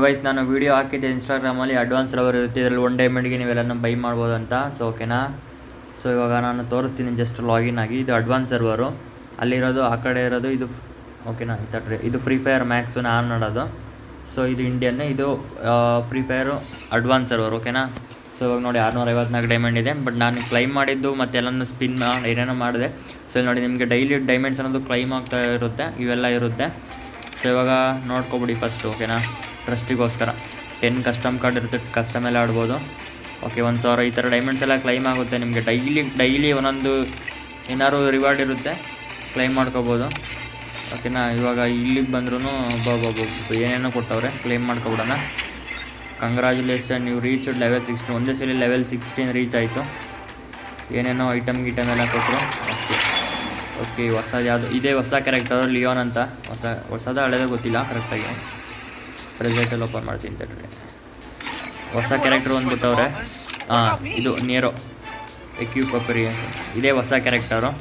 Guys, ನಾನು video ಹಾಕಿದ್ದೆ ಇನ್ಸ್ಟಾಗ್ರಾಮಲ್ಲಿ. ಅಡ್ವಾನ್ಸ್ ಸರ್ವರ್ ಇರುತ್ತೆ, ಇದರಲ್ಲಿ 1 ಡೈಮಂಡ್ಗೆ ನೀವೆಲ್ಲ ಬೈ ಮಾಡ್ಬೋದು ಅಂತ. ಸೊ ಓಕೆನಾ. ಸೊ ಇವಾಗ ನಾನು ತೋರಿಸ್ತೀನಿ ಜಸ್ಟ್ ಲಾಗಿನ್ ಆಗಿ. ಇದು ಅಡ್ವಾನ್ಸ್ ಸರ್ವರು, ಅಲ್ಲಿರೋದು ಆ ಕಡೆ ಇರೋದು ಇದು. ಓಕೆನಾ, ಇದು ಫ್ರೀ ಫೈರ್ ಮ್ಯಾಕ್ಸು ನಾನು ನೋಡೋದು. ಸೊ ಇದು ಇಂಡಿಯನ್, ಇದು ಫ್ರೀ ಫೈರು ಅಡ್ವಾನ್ಸ್ ಸರ್ವರ್. ಓಕೆನಾ. ಸೊ ಇವಾಗ ನೋಡಿ 654 ಡೈಮಂಡ್ ಇದೆ. ಬಟ್ ನಾನು ಕ್ಲೈಮ್ ಮಾಡಿದ್ದು ಮತ್ತು ಎಲ್ಲನೂ ಸ್ಪಿನ್ ಏನೇನೋ ಮಾಡಿದೆ. ಸೊ ಇಲ್ಲಿ ನೋಡಿ ನಿಮಗೆ ಡೈಲಿ ಡೈಮಂಡ್ಸ್ ಅನ್ನೋದು ಕ್ಲೈಮ್ ಆಗ್ತಾ ಇರುತ್ತೆ, ಇವೆಲ್ಲ ಇರುತ್ತೆ. ಸೊ ಇವಾಗ ನೋಡ್ಕೊಬಿಡಿ ಫಸ್ಟು. ಓಕೆನಾ, ಟ್ರಸ್ಟಿಗೋಸ್ಕರ 10 ಕಸ್ಟಮ್ ಕಾರ್ಡ್ ಇರುತ್ತೆ, ಕಸ್ಟಮ್ ಎಲ್ಲ ಆಡ್ಬೋದು. ಓಕೆ, 1000 ಈ ಥರ ಡೈಮಂಡ್ಸ್ ಎಲ್ಲ ಕ್ಲೈಮ್ ಆಗುತ್ತೆ ನಿಮಗೆ. ಡೈಲಿ ಒಂದೊಂದು ಏನಾದ್ರು ರಿವಾರ್ಡ್ ಇರುತ್ತೆ, ಕ್ಲೈಮ್ ಮಾಡ್ಕೋಬೋದು. ಓಕೆನಾ. ಇವಾಗ ಇಲ್ಲಿಗೆ ಬಂದ್ರೂ ಏನೇನೋ ಕೊಟ್ಟವ್ರೆ, ಕ್ಲೈಮ್ ಮಾಡ್ಕೊಬಿಡೋಣ. ಕಂಗ್ರ್ಯಾಚುಲೇಷನ್, ನೀವು ರೀಚ್ ಲೆವೆಲ್ 16. ಒಂದೇ ಸಲ ಲೆವೆಲ್ 16 ರೀಚ್ ಆಯಿತು. ಏನೇನೋ ಐಟಮ್ ಎಲ್ಲ ಕೊಟ್ಟರು. ಓಕೆ, ಹೊಸದು ಯಾವುದು ಇದೇ ಹೊಸ ಕ್ಯಾರೆಕ್ಟರು, ಲಿಯೋನ್ ಅಂತ. ಹೊಸದ ಹಳೇದೇ ಗೊತ್ತಿಲ್ಲ ಕರೆಕ್ಟಾಗಿ. ಪ್ರೆಸೆಂಟಲ್ಲಿ ಓಪನ್ ಮಾಡ್ತೀನಿ ತಡ್ರಿ. ಹೊಸ ಕ್ಯಾರೆಕ್ಟರ್ ಬಂದ್ಬಿಟ್ಟವ್ರೆ. ಇದು ನೇರೋ ಎಕ್ಯೂಪರಿ ಅಂತ, ಇದೇ ಹೊಸ ಕ್ಯಾರೆಕ್ಟರು.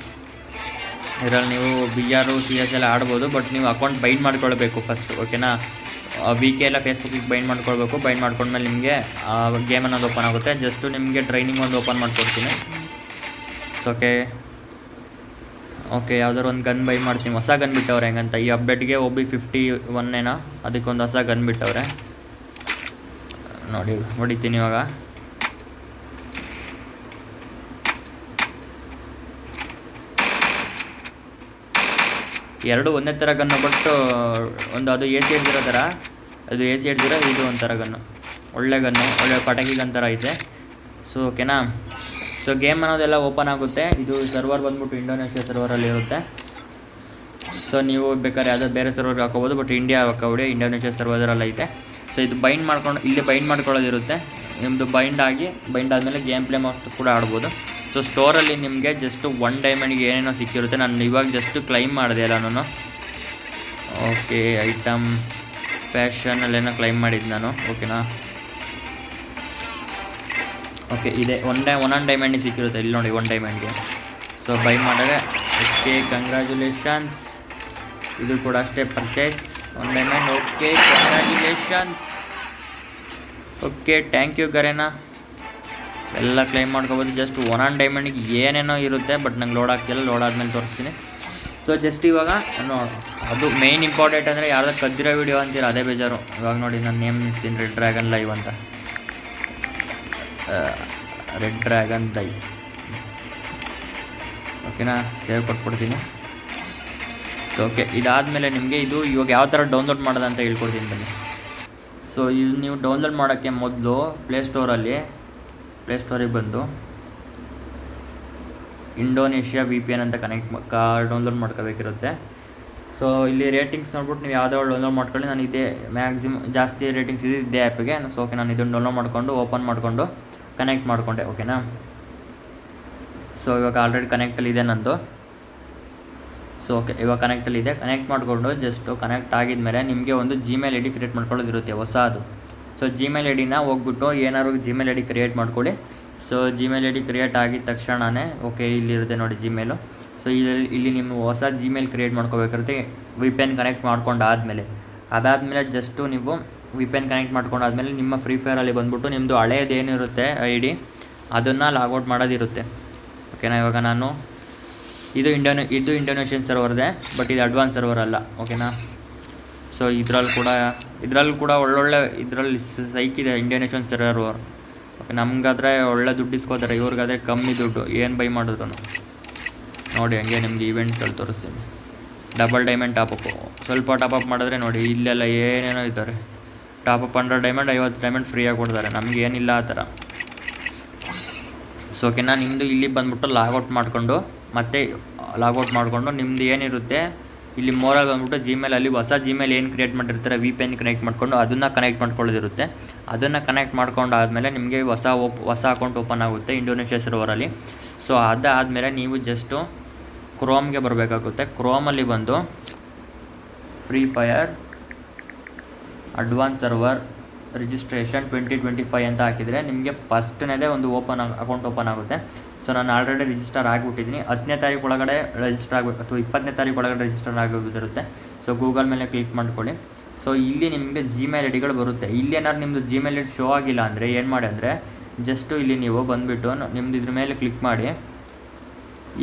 ಇದರಲ್ಲಿ ನೀವು BR CS ಎಲ್ಲ ಆಡ್ಬೋದು. ಬಟ್ ನೀವು ಅಕೌಂಟ್ ಬೈಂಡ್ ಮಾಡ್ಕೊಳ್ಬೇಕು ಫಸ್ಟ್. ಓಕೆನಾ. VK ಎಲ್ಲ ಫೇಸ್ಬುಕ್ಕಿಗೆ ಬೈಂಡ್ ಮಾಡ್ಕೊಳ್ಬೇಕು. ಬೈಂಡ್ ಮಾಡ್ಕೊಂಡ್ಮೇಲೆ ನಿಮಗೆ ಗೇಮ್ ಅನ್ನೋದು ಓಪನ್ ಆಗುತ್ತೆ. ಜಸ್ಟು ನಿಮಗೆ ಟ್ರೈನಿಂಗ್ ಒಂದು ಓಪನ್ ಮಾಡ್ಕೊಡ್ತೀನಿ. ಓಕೆ, ಯಾವ್ದಾದ್ರು ಒಂದು ಗನ್ ಬೈ ಮಾಡ್ತೀನಿ. ಹೊಸ ಗನ್ ಬಿಟ್ಟವ್ರೆ ಹೆಂಗಂತ, ಈ ಅಪ್ಡೇಟ್ಗೆ OB51 ಏನೋ, ಅದಕ್ಕೊಂದು ಹೊಸ ಗನ್ ಬಿಟ್ಟವ್ರೆ ನೋಡಿ. ಹೊಡಿತೀನಿ ಇವಾಗ. ಎರಡು ಒಂದೇ ಥರ ಗನ್ನು, ಬಟ್ ಒಂದು ಅದು AC-80 ಥರ, ಅದು AC-80, ಇದು ಒಂಥರ ಗನ್ನು. ಒಳ್ಳೆ ಗನ್ನು, ಒಳ್ಳೆ ಪಟಾಕಿ ಗನ್ ಥರ ಐತೆ. ಸೊ ಓಕೆನಾ. ಸೊ ಗೇಮ್ ಅನ್ನೋದೆಲ್ಲ ಓಪನ್ ಆಗುತ್ತೆ. ಇದು ಸರ್ವರ್ ಬಂದ್ಬಿಟ್ಟು ಇಂಡೋನೇಷ್ಯಾ ಸರ್ವರಲ್ಲಿ ಇರುತ್ತೆ. ಸೊ ನೀವು ಬೇಕಾದ್ರೆ ಯಾವುದೋ ಬೇರೆ ಸರ್ವರ್ಗೆ ಹಾಕೋಬೋದು, ಬಟ್ ಇಂಡಿಯಾ ಹಾಕೋಬಿಡಿ, ಇಂಡೋನೇಷ್ಯಾ ಸರ್ವರಲ್ಲಿ ಐತೆ. ಸೊ ಇದು ಬೈಂಡ್ ಮಾಡ್ಕೊಂಡು ಇಲ್ಲಿ ಬೈಂಡ್ ಮಾಡ್ಕೊಳ್ಳೋದಿರುತ್ತೆ. ನಿಮ್ಮದು ಬೈಂಡ್ ಆದಮೇಲೆ ಗೇಮ್ ಪ್ಲೇ ಕೂಡ ಆಡ್ಬೋದು. ಸೊ ಸ್ಟೋರಲ್ಲಿ ನಿಮಗೆ ಜಸ್ಟ್ 1 ಡೈಮಂಡ್ಗೆ ಏನೇನೋ ಸಿಕ್ಕಿರುತ್ತೆ. ನಾನು ಇವಾಗ ಜಸ್ಟ್ ಕ್ಲೈಮ್ ಮಾಡಿದೆ ಎಲ್ಲನೂ. ಓಕೆ, ಐಟಮ್ ಫ್ಯಾಷನಲ್ಲೇನೋ ಕ್ಲೈಮ್ ಮಾಡಿದ್ದು ನಾನು. ಓಕೆನಾ. ಓಕೆ, ಇದೆ ಒಂದೊಂದು ಡೈಮಂಡಿಗೆ ಸಿಕ್ಕಿರುತ್ತೆ. ಇಲ್ಲಿ ನೋಡಿ 1 ಡೈಮಂಡ್ಗೆ. ಸೊ ಬೈ ಮಾಡಿದ್ರೆ ಓಕೆ, ಕಂಗ್ರ್ಯಾಚುಲೇಷನ್ಸ್. ಇದು ಕೂಡ ಅಷ್ಟೇ, purchase 1 diamond. Okay, congratulations. Okay, thank you Garena. ಎಲ್ಲ ಕ್ಲೈಮ್ ಮಾಡ್ಕೋಬೋದು. ಜಸ್ಟ್ 1 ಡೈಮಂಡಿಗೆ ಏನೇನೋ ಇರುತ್ತೆ, ಬಟ್ ನಂಗೆ ಲೋಡ್ ಆಗ್ತಿಲ್ಲ. ಲೋಡ್ ಆದಮೇಲೆ ತೋರಿಸ್ತೀನಿ. ಸೊ ಜಸ್ಟ್ ಇವಾಗ ಅದು ಮೇಯ್ನ್ ಇಂಪಾರ್ಟೆಂಟ್ ಅಂದರೆ ಯಾರ್ದು ಕದ್ದಿರೋ ವೀಡಿಯೋ ಅಂತೀರ, ಅದೇ ಬೇಜಾರು. ಇವಾಗ ನೋಡಿ ನಾನು ನೇಮ್ ಇರ್ತೀನಿ, ರೆಡ್ ಡ್ರ್ಯಾಗನ್ ಲೈವ್ ಅಂತ. Red dragon live. ಓಕೆನಾ, ಸೇವ್ ಕೊಟ್ಬಿಡ್ತೀನಿ. ಸೊ ಓಕೆ, ಇದಾದಮೇಲೆ ನಿಮಗೆ ಇದು ಇವಾಗ ಯಾವ ಥರ ಡೌನ್ಲೋಡ್ ಮಾಡೋದು ಅಂತ ಹೇಳ್ಕೊಡ್ತೀನಿ ಬನ್ನಿ. ಸೊ ಇದು ನೀವು ಡೌನ್ಲೋಡ್ ಮಾಡೋಕ್ಕೆ ಮೊದಲು ಪ್ಲೇಸ್ಟೋರಿಗೆ ಬಂದು ಇಂಡೋನೇಷ್ಯಾ VPN ಅಂತ ಡೌನ್ಲೋಡ್ ಮಾಡ್ಕೋಬೇಕಿರುತ್ತೆ. ಸೊ ಇಲ್ಲಿ ರೇಟಿಂಗ್ಸ್ ನೋಡ್ಬಿಟ್ಟು ನೀವು ಯಾವುದಾದ್ರು ಡೌನ್ಲೋಡ್ ಮಾಡ್ಕೊಳ್ಳಿ. ನಾನು ಇದೇ ಮ್ಯಾಕ್ಸಿಮಮ್ ಜಾಸ್ತಿ ರೇಟಿಂಗ್ಸ್ ಇದೆ ಇದೇ ಆ್ಯಪಿಗೆ. ಸೊ ಓಕೆ, ನಾನು ಇದನ್ನು ಡೌನ್ಲೋಡ್ ಮಾಡಿಕೊಂಡು ಓಪನ್ ಮಾಡಿಕೊಂಡು ಕನೆಕ್ಟ್ ಮಾಡಿಕೊಂಡೆ. ಓಕೆನಾ. ಸೊ ಇವಾಗ ಆಲ್ರೆಡಿ ಕನೆಕ್ಟಲ್ಲಿದೆ ನಂದು. ಸೊ ಓಕೆ, ಇವಾಗ ಕನೆಕ್ಟಲ್ಲಿದೆ. ಕನೆಕ್ಟ್ ಮಾಡಿಕೊಂಡು ಜಸ್ಟು ಕನೆಕ್ಟ್ ಆಗಿದ್ಮೇಲೆ ನಿಮಗೆ ಒಂದು Gmail ID ಕ್ರಿಯೇಟ್ ಮಾಡ್ಕೊಳ್ಳೋದಿರುತ್ತೆ ಹೊಸದು. ಸೊ Gmail IDನ ಹೋಗ್ಬಿಟ್ಟು ಏನಾದ್ರು Gmail ID ಕ್ರಿಯೇಟ್ ಮಾಡ್ಕೊಳ್ಳಿ. ಸೊ Gmail ID ಕ್ರಿಯೇಟ್ ಆಗಿದ ತಕ್ಷಣವೇ ಓಕೆ, ಇಲ್ಲಿರುತ್ತೆ ನೋಡಿ Gmail. ಸೊ ಇಲ್ಲಿ ನಿಮ್ಮ ಹೊಸ Gmail ಕ್ರಿಯೇಟ್ ಮಾಡ್ಕೋಬೇಕಿರುತ್ತೆ. VPN ಕನೆಕ್ಟ್ ಅದಾದಮೇಲೆ ಜಸ್ಟು ನೀವು VPN ಕನೆಕ್ಟ್ ಮಾಡ್ಕೊಂಡಾದ್ಮೇಲೆ ನಿಮ್ಮ ಫ್ರೀ ಫೈರಲ್ಲಿ ಬಂದುಬಿಟ್ಟು ನಿಮ್ಮದು ಹಳೇದೇನಿರುತ್ತೆ ID, ಅದನ್ನು ಲಾಗೌಟ್ ಮಾಡೋದಿರುತ್ತೆ. ಓಕೆನಾ. ಇವಾಗ ನಾನು ಇದು ಇಂಡೋನೇಷ್ಯನ್ ಸರ್ವರ್ದೆ, ಬಟ್ ಇದು ಅಡ್ವಾನ್ಸ್ ಸರ್ವರ್ ಅಲ್ಲ. ಓಕೆನಾ. ಸೊ ಇದರಲ್ಲಿ ಕೂಡ ಒಳ್ಳೊಳ್ಳೆ ಇದರಲ್ಲಿ ಸೈಕಿದೆ ಇಂಡೋನೇಷ್ಯನ್ ಸರ್ವರ್. ಓಕೆ, ನಮಗಾದರೆ ಒಳ್ಳೆ ದುಡ್ಡು ಇಸ್ಕೋತಾರೆ, ಇವ್ರಿಗಾದರೆ ಕಮ್ಮಿ ದುಡ್ಡು. ಏನು ಬೈ ಮಾಡಿದ್ರು ನೋಡಿ. ಹಂಗೆ ನಿಮಗೆ ಈವೆಂಟ್ಗಳು ತೋರಿಸ್ತೀನಿ. ಡಬಲ್ ಡೈಮಂಡ್ ಟಾಪಪ್ಪು, ಸ್ವಲ್ಪ ಟಾಪಪ್ ಮಾಡಿದ್ರೆ ನೋಡಿ ಇಲ್ಲೆಲ್ಲ ಏನೇನೋ ಇದ್ದಾರೆ. ಟಾಪಪ್ 100 ಡೈಮಂಡ್ 50 ಡೈಮಂಡ್ ಫ್ರೀಯಾಗಿ ಕೊಡ್ತಾರೆ. ನಮ್ಗೆ ಏನಿಲ್ಲ ಆ ಥರ. ಸೊ ಓಕೆನಾ, ನಿಮ್ಮದು ಇಲ್ಲಿ ಬಂದುಬಿಟ್ಟು ಲಾಗೌಟ್ ಮಾಡಿಕೊಂಡು ನಿಮ್ಮದು ಏನಿರುತ್ತೆ ಇಲ್ಲಿ ಮೋರಲ್ಲಿ ಬಂದುಬಿಟ್ಟು Gmailಲ್ಲಿ ಹೊಸ Gmail ಏನು ಕ್ರಿಯೇಟ್ ಮಾಡಿರ್ತಾರೆ, VPN ಕನೆಕ್ಟ್ ಮಾಡಿಕೊಂಡು ಅದನ್ನು ಕನೆಕ್ಟ್ ಮಾಡ್ಕೊಳ್ಳೋದಿರುತ್ತೆ. ಅದನ್ನು ಕನೆಕ್ಟ್ ಮಾಡ್ಕೊಂಡಾದ್ಮೇಲೆ ನಿಮಗೆ ಹೊಸ ಅಕೌಂಟ್ ಓಪನ್ ಆಗುತ್ತೆ ಇಂಡೋನೇಷ್ಯಾ ಸರ್ವರಲ್ಲಿ. ಸೊ ಅದಾದಮೇಲೆ ನೀವು ಜಸ್ಟು ಕ್ರೋಮ್ಗೆ ಬರಬೇಕಾಗುತ್ತೆ. ಕ್ರೋಮಲ್ಲಿ ಬಂದು free fire advance server registration 2025 ಅಂತ ಹಾಕಿದರೆ ನಿಮಗೆ ಫಸ್ಟ್ನೇದೇ ಒಂದು ಅಕೌಂಟ್ ಓಪನ್ ಆಗುತ್ತೆ. ಸೊ ನಾನು ಆಲ್ರೆಡಿ ರಿಜಿಸ್ಟರ್ ಆಗಿಬಿಟ್ಟಿದ್ದೀನಿ. 10ನೇ ತಾರೀಕು ಒಳಗಡೆ ರಿಜಿಸ್ಟರ್ ಆಗಬೇಕು ಅಥವಾ 20ನೇ ತಾರೀಕು ಒಳಗಡೆ ರಿಜಿಸ್ಟರ್ ಆಗೋದಿರುತ್ತೆ. ಸೊ ಗೂಗಲ್ ಮೇಲೆ ಕ್ಲಿಕ್ ಮಾಡ್ಕೊಳ್ಳಿ. ಸೊ ಇಲ್ಲಿ ನಿಮಗೆ ಜಿಮೇಲ್ ಐ ಡಿಗಳು ಬರುತ್ತೆ. ಇಲ್ಲಿ ಏನಾದ್ರು ನಿಮ್ಮದು ಜಿಮೇಲ್ ಐ ಡಿ ಶೋ ಆಗಿಲ್ಲ ಅಂದರೆ ಏನು ಮಾಡಿ ಅಂದರೆ ಜಸ್ಟು ಇಲ್ಲಿ ನೀವು ಬಂದುಬಿಟ್ಟು ನಿಮ್ಮದು ಇದ್ರ ಮೇಲೆ ಕ್ಲಿಕ್ ಮಾಡಿ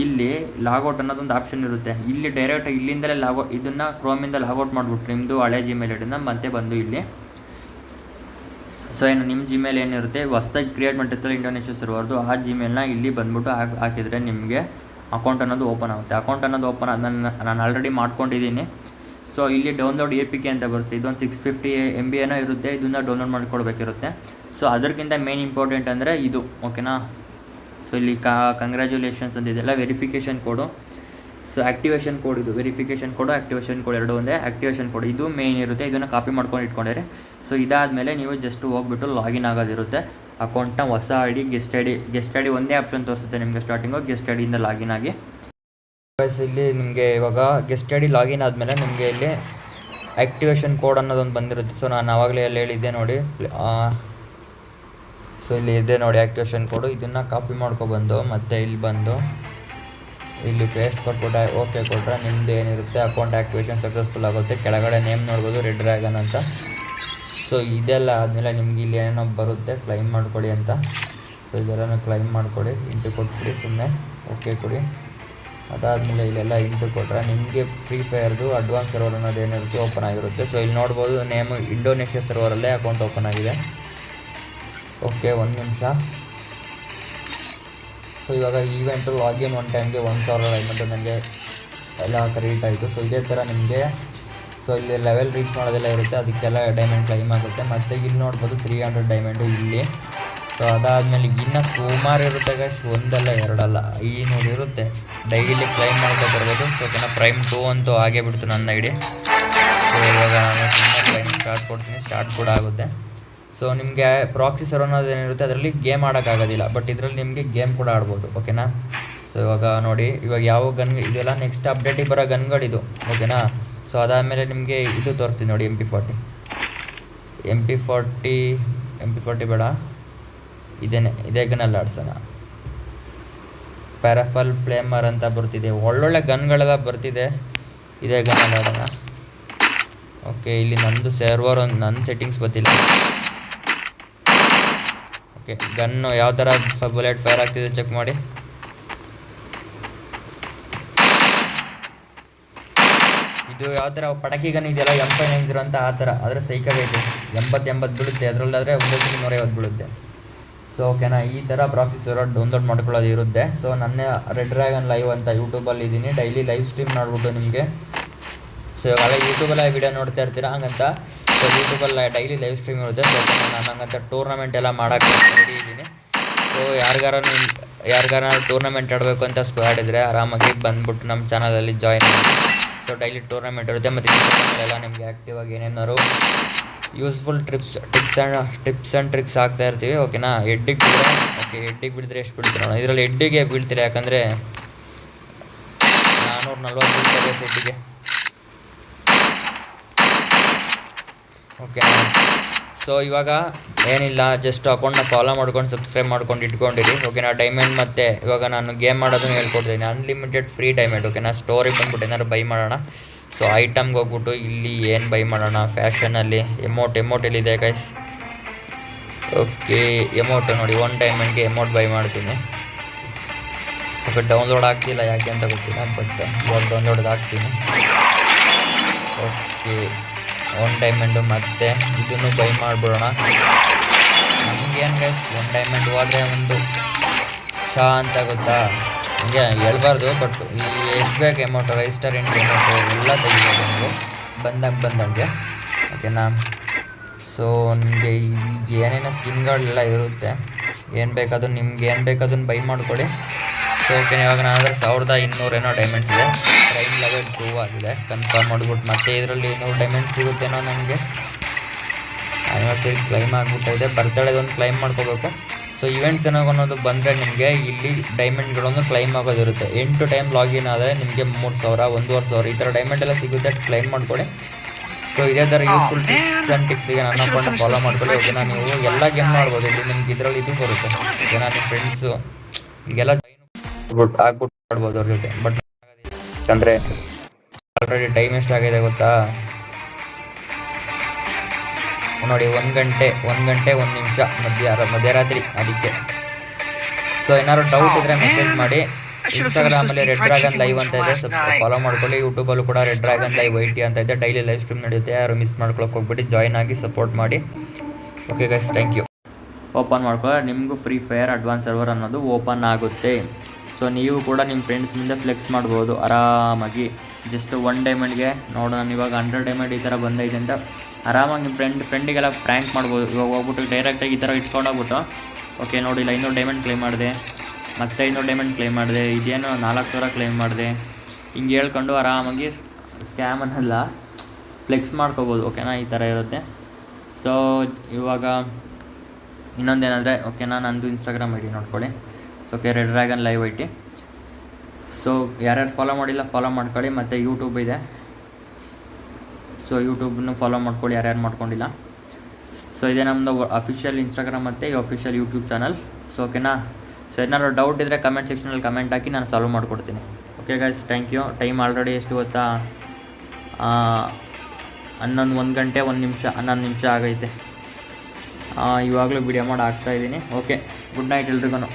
ಇಲ್ಲಿ ಲಾಗೌಟ್ ಅನ್ನೋದೊಂದು ಆಪ್ಷನ್ ಇರುತ್ತೆ. ಇಲ್ಲಿ ಡೈರೆಕ್ಟಾಗಿ ಇಲ್ಲಿಂದಲೇ ಇದನ್ನು ಕ್ರೋಮಿಂದ ಲಾಗೌಟ್ ಮಾಡಿಬಿಟ್ಟು ನಿಮ್ಮದು ಹಳೆ ಜಿಮೇಲ್ ಐ ಡಿನ ಮತ್ತೆ ಬಂದು ಇಲ್ಲಿ ಸೊ ಏನು ನಿಮ್ಮ ಜಿಮೇಲ್ ಏನಿರುತ್ತೆ ಹೊಸ್ದಾಗಿ ಕ್ರಿಯೇಟ್ ಮಾಡಿರ್ತಾರೆ ಇಂಡೋನೇಷ್ಯಾ ಸರ್ವರ್ದು ಆ ಜಿಮೇಲ್ನ ಇಲ್ಲಿ ಬಂದುಬಿಟ್ಟು ಹಾಕಿದರೆ ನಿಮಗೆ ಅಕೌಂಟ್ ಅನ್ನೋದು ಓಪನ್ ಆಗುತ್ತೆ. ಅಕೌಂಟ್ ಅನ್ನೋದು ಓಪನ್ ಆದಮೇಲೆ ನಾನು ಆಲ್ರೆಡಿ ಮಾಡ್ಕೊಂಡಿದ್ದೀನಿ. ಸೊ ಇಲ್ಲಿ ಡೌನ್ಲೋಡ್ APK ಅಂತ ಬರುತ್ತೆ. ಇದೊಂದು 650 MB ಏನೋ ಇರುತ್ತೆ. ಇದನ್ನು ಡೌನ್ಲೋಡ್ ಮಾಡಿಕೊಡ್ಬೇಕಿರುತ್ತೆ. ಸೊ ಅದಕ್ಕಿಂತ ಮೇನ್ ಇಂಪಾರ್ಟೆಂಟ್ ಅಂದರೆ ಇದು ಓಕೆನಾ. ಸೊ ಇಲ್ಲಿ ಕಂಗ್ರ್ಯಾಚುಲೇಷನ್ಸ್ ಅಂತ ಇದೆಲ್ಲ ವೆರಿಫಿಕೇಷನ್ ಕೋಡು. ಸೊ ಆ್ಯಕ್ಟಿವೇಷನ್ ಕೋಡ್ ಇದು ವೆರಿಫಿಕೇಷನ್ ಕೋಡು ಆ್ಯಕ್ಟಿವೇಷನ್ ಕೋಡ್ ಎರಡೂ ಒಂದೇ. ಆ್ಯಕ್ಟಿವೇಷನ್ ಕೋಡ್ ಇದು ಮೇನ್ ಇರುತ್ತೆ. ಇದನ್ನು ಕಾಪಿ ಮಾಡ್ಕೊಂಡು ಇಟ್ಕೊಂಡಿರಿ. ಸೊ ಇದಾದಮೇಲೆ ನೀವು ಜಸ್ಟ್ ಹೋಗ್ಬಿಟ್ಟು ಲಾಗಿನ್ ಆಗೋದಿರುತ್ತೆ ಅಕೌಂಟ್ನ ಹೊಸ ID ಗೆಸ್ಟ್ ಐ ಡಿ ಒಂದೇ ಆಪ್ಷನ್ ತೋರಿಸುತ್ತೆ ನಿಮಗೆ ಸ್ಟಾರ್ಟಿಂಗು. ಗೆಸ್ಟ್ ಐ ಡಿಯಿಂದ ಲಾಗಿನ್ ಆಗಿ ಇಲ್ಲಿ ನಿಮಗೆ ಇವಾಗ ಗೆಸ್ಟ್ ಐ ಡಿ ಲಾಗಿನ್ ಆದಮೇಲೆ ನಿಮಗೆ ಇಲ್ಲಿ ಆ್ಯಕ್ಟಿವೇಷನ್ ಕೋಡ್ ಅನ್ನೋದೊಂದು ಬಂದಿರುತ್ತೆ. ಸೊ ನಾನು ಆವಾಗಲೇ ಅಲ್ಲಿ ಹೇಳಿದ್ದೆ ನೋಡಿ. ಸೊ ಇಲ್ಲಿ ಇದೆ ನೋಡಿ ಆ್ಯಕ್ಟಿವೇಷನ್ ಕೋಡು. ಇದನ್ನು ಕಾಪಿ ಮಾಡ್ಕೊಬಂದು ಮತ್ತು ಇಲ್ಲಿ ಬಂದು ಇಲ್ಲಿ ಪೇಸ್ಟ್ ಕೊಟ್ಬಿಟ್ಟು ಓಕೆ ಕೊಟ್ಟರೆ ನಿಮ್ಮದು ಏನಿರುತ್ತೆ ಅಕೌಂಟ್ ಆ್ಯಕ್ಟಿವೇಷನ್ ಸಕ್ಸಸ್ಫುಲ್ ಆಗುತ್ತೆ. ಕೆಳಗಡೆ ನೇಮ್ ನೋಡ್ಬೋದು ರೆಡ್ ಡ್ರ್ಯಾಗನ್ ಅಂತ. ಸೊ ಇದೆಲ್ಲ ಆದಮೇಲೆ ನಿಮ್ಗೆ ಇಲ್ಲಿ ಏನೋ ಬರುತ್ತೆ ಕ್ಲೈಮ್ ಮಾಡಿಕೊಡಿ ಅಂತ. ಸೊ ಇದೆಲ್ಲನೂ ಕ್ಲೈಮ್ ಮಾಡಿಕೊಡಿ, ಇಂಟು ಕೊಟ್ಬಿಡಿ, ಸುಮ್ಮನೆ ಓಕೆ ಕೊಡಿ. ಅದಾದಮೇಲೆ ಇಲ್ಲೆಲ್ಲ ಇಂಟು ಕೊಟ್ಟರೆ ನಿಮಗೆ ಫ್ರೀ ಫೈರ್ದು ಅಡ್ವಾನ್ಸ್ ಸರ್ವರ್ ಅನ್ನೋದು ಏನಿರುತ್ತೆ ಓಪನ್ ಆಗಿರುತ್ತೆ. ಸೊ ಇಲ್ಲಿ ನೋಡ್ಬೋದು ನೇಮು ಇಂಡೋನೇಷ್ಯಾ ಸರ್ವರಲ್ಲೇ ಅಕೌಂಟ್ ಓಪನ್ ಆಗಿದೆ. ಓಕೆ, ಒಂದು ನಿಮಿಷ. ಸೊ ಇವಾಗ ಈವೆಂಟು ಲಾಗಿನ್ ಒನ್ ಟೈಮ್ಗೆ 1000 ಡೈಮಂಡು ನನಗೆ ಎಲ್ಲ ಕ್ರೆಡಿಟ್ ಆಯಿತು. ಸೊ ಇದೇ ಥರ ನಿಮಗೆ ಸೊ ಇಲ್ಲಿ ಲೆವೆಲ್ ರೀಚ್ ಮಾಡೋದೆಲ್ಲ ಇರುತ್ತೆ, ಅದಕ್ಕೆಲ್ಲ ಡೈಮಂಡ್ ಕ್ಲೈಮ್ ಆಗುತ್ತೆ. ಮತ್ತು ಇಲ್ಲಿ ನೋಡ್ಬೋದು 300 ಡೈಮಂಡು ಇಲ್ಲಿ. ಸೊ ಅದಾದಮೇಲೆ ಇನ್ನೂ ಸುಮಾರು ಇರುತ್ತೆ ಗೈಸ್, ಒಂದಲ್ಲ ಎರಡಲ್ಲ 500 ಇರುತ್ತೆ. ಡೈಲಿ ಕ್ಲೈಮ್ ಮಾಡ್ತಾ ಬರ್ಬೋದು. ಸೊ ಓಕೆನಾ, ಪ್ರೈಮ್ 2 ಅಂತೂ ಆಗೇ ಬಿಡ್ತು ನನ್ನ ಐಡಿ. ಸೊ ಇವಾಗ ನಾನು ಸುಮ್ಮನೆ ಕ್ಲೈಮ್ ಸ್ಟಾರ್ಟ್ ಕೊಡ್ತೀನಿ, ಸ್ಟಾರ್ಟ್ ಕೂಡ ಆಗುತ್ತೆ. ಸೊ ನಿಮಗೆ ಪ್ರಾಕ್ಸಿ ಸರ್ವರ್ ಅನ್ನೋದು ಏನಿರುತ್ತೆ ಅದರಲ್ಲಿ ಗೇಮ್ ಆಡೋಕ್ಕಾಗೋದಿಲ್ಲ, ಬಟ್ ಇದರಲ್ಲಿ ನಿಮಗೆ ಗೇಮ್ ಕೂಡ ಆಡ್ಬೋದು ಓಕೆನಾ. ಸೊ ಇವಾಗ ನೋಡಿ, ಇವಾಗ ಯಾವ ಗನ್ ಇದೆಲ್ಲ ನೆಕ್ಸ್ಟ್ ಅಪ್ಡೇಟಿಗೆ ಬರೋ ಗನ್ಗಳಿದು ಓಕೆನಾ. ಸೊ ಅದಾದಮೇಲೆ ನಿಮಗೆ ಇದು ತೋರಿಸ್ತೀನಿ ನೋಡಿ, MP40 ಬೇಡ, ಇದೇ ಗನ್ನಲ್ಲಿ ಆಡ್ಸೋಣ. ಪ್ಯಾರಾಫಲ್ ಫ್ಲೇಮರ್ ಅಂತ ಬರ್ತಿದೆ, ಒಳ್ಳೊಳ್ಳೆ ಗನ್ಗಳೆಲ್ಲ ಬರ್ತಿದೆ. ಇದೇ ಗನ್ನಲ್ಲಿ ಆಡೋಣ. ಓಕೆ, ಇಲ್ಲಿ ನಂದು ಸರ್ವರ್ ನನ್ನ ಸೆಟ್ಟಿಂಗ್ಸ್ ಗೊತ್ತಿಲ್ಲ. ಓಕೆ, ಗನ್ನು ಯಾವ ಥರ ಬುಲೆಟ್ ಫೈರ್ ಆಗ್ತಿದೆ ಚೆಕ್ ಮಾಡಿ. ಇದು ಯಾವ ಥರ ಪಟಾಕಿ ಗನ್ ಇದೆಯಲ್ಲ M590 ಅಂತ ಆ ಥರ, ಆದರೆ ಸೈಕಾಗೈತೆ. 80 ಬೀಳುತ್ತೆ, ಅದರಲ್ಲಾದರೆ 150 ಬೀಳುತ್ತೆ. ಸೊ ಓಕೆನಾ, ಈ ಥರ ಪ್ರಾಕ್ಸಿ ಸರ್ವರ್ ಡೌನ್ಲೋಡ್ ಮಾಡ್ಕೊಳ್ಳೋದು ಇರುತ್ತೆ. ಸೊ ನನ್ನ ರೆಡ್ ಡ್ರ್ಯಾಗನ್ ಲೈವ್ ಅಂತ ಯೂಟ್ಯೂಬಲ್ಲಿ ಇದ್ದೀನಿ, ಡೈಲಿ ಲೈವ್ ಸ್ಟ್ರೀಮ್ ಮಾಡಿಬಿಟ್ಟು ನಿಮಗೆ. ಸೊ ಇವಾಗ ಯೂಟ್ಯೂಬಲ್ಲಿ ವಿಡಿಯೋ ನೋಡ್ತಾ ಇರ್ತೀರಾ ಹಂಗಂತ. ಸೊ ಯೂಟ್ಯೂಬಲ್ಲಿ ಡೈಲಿ ಲೈವ್ ಸ್ಟ್ರೀಮ್ ಇರುತ್ತೆ. ಸೊ ನಾನು ಹಂಗಂತ ಟೂರ್ನಮೆಂಟ್ ಎಲ್ಲ ಮಾಡೋಕ್ಕೆ ರೆಡಿ ಇದ್ದೀನಿ. ಸೊ ಯಾರಿಗಾರ ಟೂರ್ನಮೆಂಟ್ ಆಡಬೇಕು ಅಂತ ಸ್ಕ್ವಾಡ್ ಇದ್ದರೆ ಆರಾಮಾಗಿ ಬಂದುಬಿಟ್ಟು ನಮ್ಮ ಚಾನಲಲ್ಲಿ ಜಾಯ್ನ್ ಮಾಡಿ. ಸೊ ಡೈಲಿ ಟೂರ್ನಮೆಂಟ್ ಇರುತ್ತೆ. ಮತ್ತು ಎಲ್ಲ ನಿಮಗೆ ಆ್ಯಕ್ಟಿವ್ ಆಗಿ ಏನೇನಾದ್ರು ಯೂಸ್ಫುಲ್ ಟಿಪ್ಸ್ ಆ್ಯಂಡ್ ಟ್ರಿಕ್ಸ್ ಆಗ್ತಾ ಇರ್ತೀವಿ ಓಕೆನಾ. ಹೆಡ್ಡಿಗೆ ಬಿದ್ದರೆ ಓಕೆ, ಹೆಡ್ಡಿಗೆ ಬಿಡಿದ್ರೆ ಎಷ್ಟು ಬೀಳ್ತೀರ ನೋಡೋಣ. ಇದರಲ್ಲಿ ಹೆಡ್ಡಿಗೆ ಬೀಳ್ತೀರಿ, ಯಾಕಂದರೆ 440 ಬೀಳ್ತಾರೆ ಹೆಡ್ಡಿಗೆ ಓಕೆ. ಸೊ ಇವಾಗ ಏನಿಲ್ಲ, ಜಸ್ಟ್ ಅಕೌಂಟ್ನ ಫಾಲೋ ಮಾಡ್ಕೊಂಡು ಸಬ್ಸ್ಕ್ರೈಬ್ ಮಾಡ್ಕೊಂಡು ಇಟ್ಕೊಂಡಿರಿ ಓಕೆನಾ. ಡೈಮಂಡ್ ಮತ್ತು ಇವಾಗ ನಾನು ಗೇಮ್ ಮಾಡೋದನ್ನು ಹೇಳ್ಕೊಡ್ತೀನಿ, ಅನ್ಲಿಮಿಟೆಡ್ ಫ್ರೀ ಡೈಮಂಡ್ ಓಕೆನಾ. ಸ್ಟೋರಿಗೆ ಬಂದ್ಬಿಟ್ಟು ಏನಾದ್ರು ಬೈ ಮಾಡೋಣ. ಸೊ ಐಟಮ್ಗೆ ಹೋಗ್ಬಿಟ್ಟು ಇಲ್ಲಿ ಏನು ಬೈ ಮಾಡೋಣ, ಫ್ಯಾಷನಲ್ಲಿ ಎಮೌಟ್ ಎಲ್ಲಿದೆ ಗೈಸ್. ಓಕೆ, ಎಮೌಟ್ ನೋಡಿ, 1 ಡೈಮಂಡ್ಗೆ ಎಮೌಟ್ ಬೈ ಮಾಡ್ತೀನಿ. ಓಕೆ, ಡೌನ್ಲೋಡ್ ಆಗ್ತಿಲ್ಲ ಯಾಕೆ ಅಂತ ಗೊತ್ತಿಲ್ಲ, ಬಟ್ ಇವಾಗ ಡೌನ್ಲೋಡ್ ಆಗ್ತೀನಿ. ಓಕೆ, 1 ಡೈಮಂಡು ಮತ್ತು ಇದನ್ನು ಬೈ ಮಾಡಿಬಿಡೋಣ. ನಮಗೇನು ಗೈಸ್, 1 ಡೈಮಂಡ್ ಹೋದರೆ ಒಂದು ಶಾ ಅಂತ ಗೊತ್ತಾ, ಹಂಗೆ ಹೇಳ್ಬಾರ್ದು, ಬಟ್ ಈ ಎಷ್ಟು ಬೇಕು ಅಮೌಂಟ್, ರಜಿಸ್ಟರ್ ಎಂಟು ಅಮೌಂಟು ಎಲ್ಲ ತೆಗಿಬೋದು ನೀವು ಬಂದಂಗೆ ಓಕೆನಾ. ಸೊ ನಿಮಗೆ ಈಗ ಏನೇನೋ ಸ್ಕಿನ್ಗಳೆಲ್ಲ ಇರುತ್ತೆ, ಏನು ಬೇಕಾದ್ರೂ ನಿಮ್ಗೆ ಏನು ಬೇಕಾದನ್ನು ಬೈ ಮಾಡಿಕೊಡಿ. ಸೊ ಓಕೆ, ಇವಾಗ ನಾನು 1200 ಏನೋ ಡೈಮಂಡ್ಸ್ ಇದೆ. ಪ್ರೈಮ್ ಲೆವೆಲ್ 2 ಆಗಿದೆ, ಕನ್ಫರ್ಮ್ ಮಾಡಿಬಿಟ್ಟು ಮತ್ತೆ ಇದರಲ್ಲಿ 100 ಡೈಮಂಡ್ಸ್ ಸಿಗುತ್ತೇನೋ ನನಗೆ. ಆ್ಯನಿವರ್ಸರಿ ಕ್ಲೈಮ್ ಆಗಿಬಿಟ್ಟಿದೆ, ಬರ್ತಡೇದೊಂದು ಕ್ಲೈಮ್ ಮಾಡ್ಕೋಬೇಕು. ಸೊ ಇವೆಂಟ್ಸ್ ಏನಾಗ ಅನ್ನೋದು ಬಂದರೆ ನಿಮಗೆ ಇಲ್ಲಿ ಡೈಮಂಡ್ಗಳನ್ನು ಕ್ಲೈಮ್ ಆಗೋದಿರುತ್ತೆ. 8 ಟೈಮ್ ಲಾಗಿನ್ ಆದರೆ ನಿಮಗೆ 3000, 1500 ಈ ಥರ ಡೈಮಂಡ್ ಎಲ್ಲ ಸಿಗುತ್ತೆ, ಕ್ಲೈಮ್ ಮಾಡ್ಕೊಳ್ಳಿ. ಸೊ ಇದೇ ಥರ ಯೂಸ್ಫುಲ್ ಟಿಪ್ಸ್ ಆ್ಯಂಡ್ ಟಿಕ್ಸಿಗೆ ನನ್ನ ಅಕೌಂಟ್ ಫಾಲೋ ಮಾಡ್ಕೊಳ್ಳಿ ಓಕೆನಾ. ನೀವು ಎಲ್ಲ ಗೇಮ್ ಮಾಡ್ಬೋದು ಇಲ್ಲಿ, ನಿಮ್ಗೆ ಇದರಲ್ಲಿ ಇದು ಬರುತ್ತೆ ಓಕೆನಾ. ನಿಮ್ಮ ಫ್ರೆಂಡ್ಸು ಹಿಂಗೆಲ್ಲ ಆಗ್ಬಿಟ್ಟು ಆಡ್ಬೋದು ಅವ್ರ ಜೊತೆ. ಬಟ್ ಯಾಕಂದರೆ ಆಲ್ರೆಡಿ ಟೈಮ್ ಎಷ್ಟಾಗಿದೆ ಗೊತ್ತಾ, ನೋಡಿ 1 ನಿಮಿಷ ಮಧ್ಯರಾತ್ರಿ ಅದಕ್ಕೆ. ಸೊ ಏನಾದ್ರು ಡೌಟ್ ಇದ್ದರೆ ಮೆಸೇಜ್ ಮಾಡಿ. ಇನ್ಸ್ಟಾಗ್ರಾಮಲ್ಲಿ ರೆಡ್ ಡ್ರ್ಯಾಗನ್ ಲೈವ್ ಅಂತ ಇದೆ, ಫಾಲೋ ಮಾಡ್ಕೊಳ್ಳಿ. ಯೂಟ್ಯೂಬಲ್ಲೂ ಕೂಡ ರೆಡ್ ಡ್ರ್ಯಾಗನ್ ಲೈವ್ ಐಟಿ ಅಂತ ಇದೆ, ಡೈಲಿ ಲೈವ್ ಸ್ಟ್ರೀಮ್ ನಡೆಯುತ್ತೆ. ಯಾರು ಮಿಸ್ ಮಾಡ್ಕೊಳಕ್ಕೆ ಹೋಗ್ಬಿಟ್ಟು ಜಾಯ್ನ್ ಆಗಿ ಸಪೋರ್ಟ್ ಮಾಡಿ. Okay guys, thank you. Open ಮಾಡ್ಕೊಳ್ಳೋ, ನಿಮಗೂ ಫ್ರೀ ಫೈರ್ ಅಡ್ವಾನ್ಸ್ ಸರ್ವರ್ ಅನ್ನೋದು ಓಪನ್ ಆಗುತ್ತೆ. ಸೊ ನೀವು ಕೂಡ ನಿಮ್ಮ ಫ್ರೆಂಡ್ಸ್ ಮುಂದೆ ಫ್ಲೆಕ್ಸ್ ಮಾಡ್ಬೋದು ಆರಾಮಾಗಿ. ಜಸ್ಟ್ 1 ಡೈಮಂಡ್ಗೆ ನೋಡೋಣ, ನಾನು ಇವಾಗ 100 ಡೈಮಂಡ್ ಈ ಥರ ಬಂದೈತೆ ಅಂತ ಆರಾಮಾಗಿ ನಿಮ್ಮ ಫ್ರೆಂಡಿಗೆಲ್ಲ ಪ್ರ್ಯಾಂಕ್ ಮಾಡ್ಬೋದು. ಇವಾಗ ಹೋಗ್ಬಿಟ್ಟು ಡೈರೆಕ್ಟಾಗಿ ಈ ಥರ ಇಟ್ಕೊಂಡೋಗ್ಬಿಟ್ಟು, ಓಕೆ ನೋಡಿ 500 ಡೈಮಂಡ್ ಕ್ಲೈಮ್ ಮಾಡಿದೆ, ಮತ್ತೆ 500 ಡೈಮಂಡ್ ಕ್ಲೈಮ್ ಮಾಡಿದೆ, ಇದೇನೋ 4000 ಕ್ಲೈಮ್ ಮಾಡಿದೆ, ಹಿಂಗೆ ಹೇಳ್ಕೊಂಡು ಆರಾಮಾಗಿ ಸ್ಕ್ಯಾಮ್ ಅನ್ನಲ್ಲ ಫ್ಲೆಕ್ಸ್ ಮಾಡ್ಕೋಬೋದು. ಓಕೆನಾ, ಈ ಥರ ಇರುತ್ತೆ. ಸೊ ಇವಾಗ ಇನ್ನೊಂದೇನೆಂದರೆ, ಓಕೆನಾ, ನಂದು ಇನ್ಸ್ಟಾಗ್ರಾಮ್ ಐ ಡಿ ನೋಡ್ಕೊಳ್ಳಿ. So okay, red dragon live IT. So ಯಾರ್ಯಾರು ಫಾಲೋ ಮಾಡಿಲ್ಲ ಫಾಲೋ ಮಾಡ್ಕೊಳ್ಳಿ. ಮತ್ತು ಯೂಟ್ಯೂಬ್ ಇದೆ, ಸೊ ಯೂಟ್ಯೂಬ್ನು ಫಾಲೋ ಮಾಡ್ಕೊಳ್ಳಿ ಯಾರ್ಯಾರು ಮಾಡ್ಕೊಂಡಿಲ್ಲ. ಸೊ ಇದೇ ನಮ್ಮದು ಅಫಿಷಿಯಲ್ ಇನ್ಸ್ಟಾಗ್ರಾಮ್ ಮತ್ತು ಈ ಅಫಿಷಿಯಲ್ ಯೂಟ್ಯೂಬ್ ಚಾನಲ್. ಸೊ ಓಕೆನಾ. ಸೊ ಏನಾದ್ರು ಡೌಟ್ ಇದ್ದರೆ ಕಮೆಂಟ್ ಸೆಕ್ಷನಲ್ಲಿ ಕಮೆಂಟ್ ಹಾಕಿ, ನಾನು ಸಾಲ್ವ್ ಮಾಡಿಕೊಡ್ತೀನಿ. Okay guys, thank you. Time already ಎಷ್ಟು ಗೊತ್ತಾ? 1 ಗಂಟೆ 11 ನಿಮಿಷ ಆಗೈತೆ. ಇವಾಗಲೂ ವಿಡಿಯೋ ಮಾಡಿ ಹಾಕ್ತಾಯಿದ್ದೀನಿ. ಓಕೆ, ಗುಡ್ ನೈಟ್ ಎಲ್ರಿಗೂ.